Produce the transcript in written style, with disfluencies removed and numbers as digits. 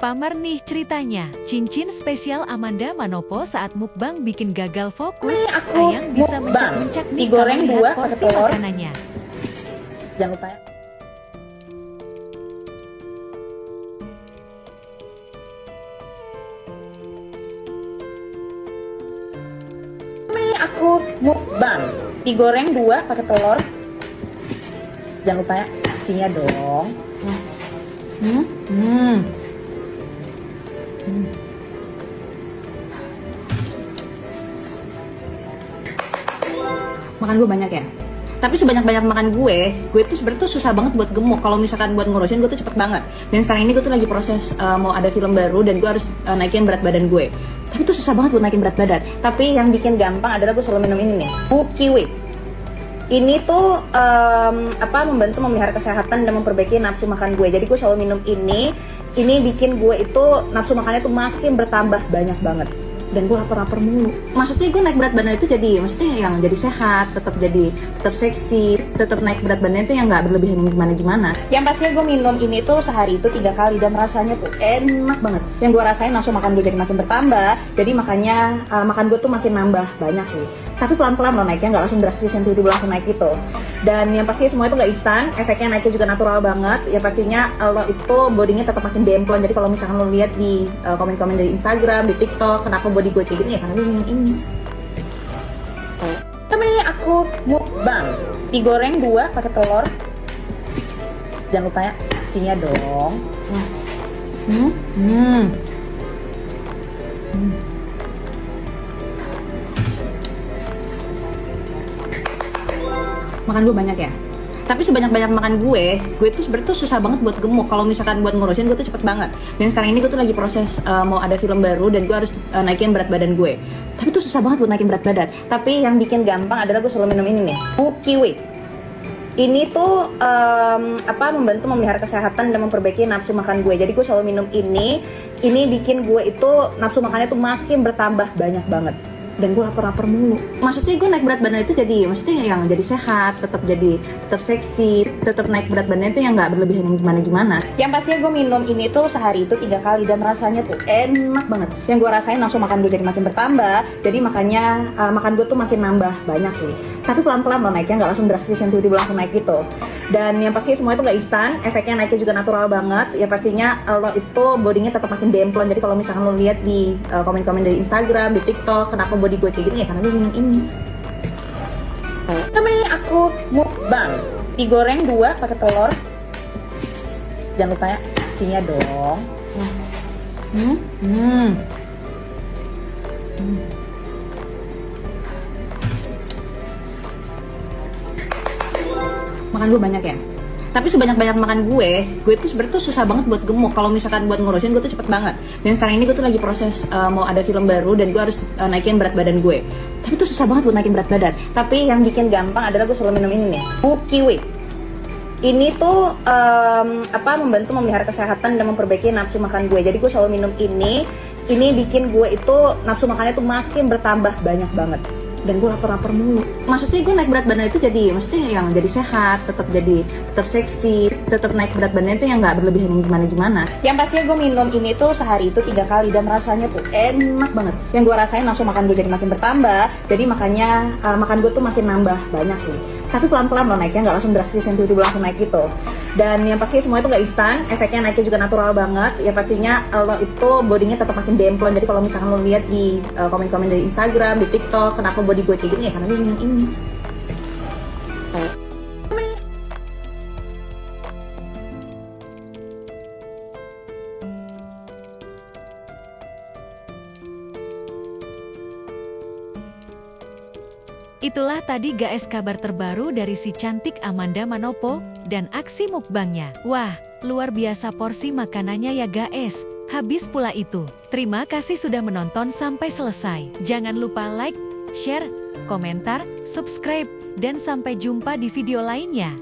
Pamer nih ceritanya, cincin spesial Amanda Manopo saat mukbang bikin gagal fokus. Ini aku Ayang bisa mukbang. mencak-mencak nih Digoreng kalau dua lihat pakai porsi telur. makanannya. Jangan lupa ya. Ini aku mukbang. Digoreng dua pakai telur. Jangan lupa ya, isinya dong. Makan gue banyak ya. Tapi sebanyak-banyak makan gue tuh sebenarnya tuh susah banget buat gemuk. Kalau misalkan buat ngurusin gue tuh cepet banget. Dan sekarang ini gue tuh lagi proses mau ada film baru dan gue harus naikin berat badan gue. Tapi tuh susah banget buat naikin berat badan. Tapi yang bikin gampang adalah gue selalu minum ini nih, Kiwi. Ini tuh membantu memelihara kesehatan dan memperbaiki nafsu makan gue. Jadi gue selalu minum ini. Ini bikin gue itu nafsu makannya tuh makin bertambah banyak banget. Dan gue lapar-lapar mulu. Maksudnya gue naik berat badan itu maksudnya yang jadi sehat, tetap seksi, tetap naik berat badan itu yang nggak berlebihan yang gimana-gimana. Yang pastinya gue minum ini tuh sehari itu 3 kali dan rasanya tuh enak banget. Yang gue rasain nafsu makan gue jadi makin bertambah, jadi makanya makan gue tuh makin nambah banyak sih. Tapi pelan-pelan loh naiknya, nggak langsung drastis yang tiba-tiba langsung naik gitu. Dan yang pasti semua itu nggak instan, efeknya naiknya juga natural banget. Ya pastinya lo itu bodinya tetap makin demplon. Jadi kalau misalkan lo lihat di komen-komen dari Instagram, di TikTok, kenapa body gue kayak gini ya karena gue minum ini. Temen ini aku mukbang. Digoreng 2 pakai telur. Jangan lupa ya, isinya dong. Makan gue banyak ya. Tapi sebanyak-banyak makan gue tuh sebenarnya tuh susah banget buat gemuk. Kalau misalkan buat ngurusin gue tuh cepet banget. Dan sekarang ini gue tuh lagi proses mau ada film baru dan gue harus naikin berat badan gue. Tapi tuh susah banget buat naikin berat badan. Tapi yang bikin gampang adalah gue selalu minum ini nih, Kiwi. Ini tuh membantu memelihara kesehatan dan memperbaiki nafsu makan gue. Jadi gue selalu minum ini. Ini bikin gue itu nafsu makannya tuh makin bertambah banyak banget. Dan gue lapar-lapar mulu. Maksudnya gue naik berat badan itu maksudnya yang jadi sehat, tetap seksi, tetap naik berat badan itu yang nggak berlebihan yang gimana-gimana. Yang pastinya gue minum ini tuh sehari itu 3 kali dan rasanya tuh enak banget. Yang gue rasain nafsu makan gue jadi makin bertambah, jadi makanya makan gue tuh makin nambah banyak sih. Tapi pelan-pelan loh naiknya, nggak langsung drastis yang tiba-tiba langsung naik gitu. Dan yang pasti semua itu nggak instan, efeknya naiknya juga natural banget. Ya pastinya lo itu bodinya tetap makin demplon. Jadi kalau misalkan lo lihat di komen-komen dari Instagram, di TikTok, kenapa body gue kayak gini ya karena gue minum ini. Temen ini aku mukbang. Digoreng 2 pakai telur. Jangan lupa ya, isinya dong. Makan gue banyak ya. Tapi sebanyak-banyak makan gue tuh sebenarnya tuh susah banget buat gemuk. Kalau misalkan buat ngurusin gue tuh cepet banget. Dan sekarang ini gue tuh lagi proses mau ada film baru dan gue harus naikin berat badan gue. Tapi tuh susah banget buat naikin berat badan. Tapi yang bikin gampang adalah gue selalu minum ini nih, Kiwi. Ini tuh membantu memelihara kesehatan dan memperbaiki nafsu makan gue. Jadi gue selalu minum ini. Ini bikin gue itu nafsu makannya tuh makin bertambah banyak banget. Dan gue lapar-lapar mulu. Maksudnya gue naik berat badan itu maksudnya yang jadi sehat, tetap seksi, tetap naik berat badan itu yang nggak berlebihan yang gimana-gimana. Yang pastinya gue minum ini tuh sehari itu 3 kali dan rasanya tuh enak banget. Yang gue rasain nafsu makan gue jadi makin bertambah, jadi makanya makan gue tuh makin nambah banyak sih. Tapi pelan-pelan loh naiknya, nggak langsung drastis yang tiba-tiba langsung naik gitu. Dan yang pasti semua itu nggak instan, efeknya naiknya juga natural banget. Ya pastinya lo itu bodinya tetap makin demplon. Jadi kalau misalkan lo lihat di komen-komen dari Instagram, di TikTok, kenapa body gue kayak gini ya karena gue minum ini. Itulah tadi guys kabar terbaru dari si cantik Amanda Manopo dan aksi mukbangnya. Wah, luar biasa porsi makanannya ya guys. Habis pula itu. Terima kasih sudah menonton sampai selesai. Jangan lupa like, share, komentar, subscribe, dan sampai jumpa di video lainnya.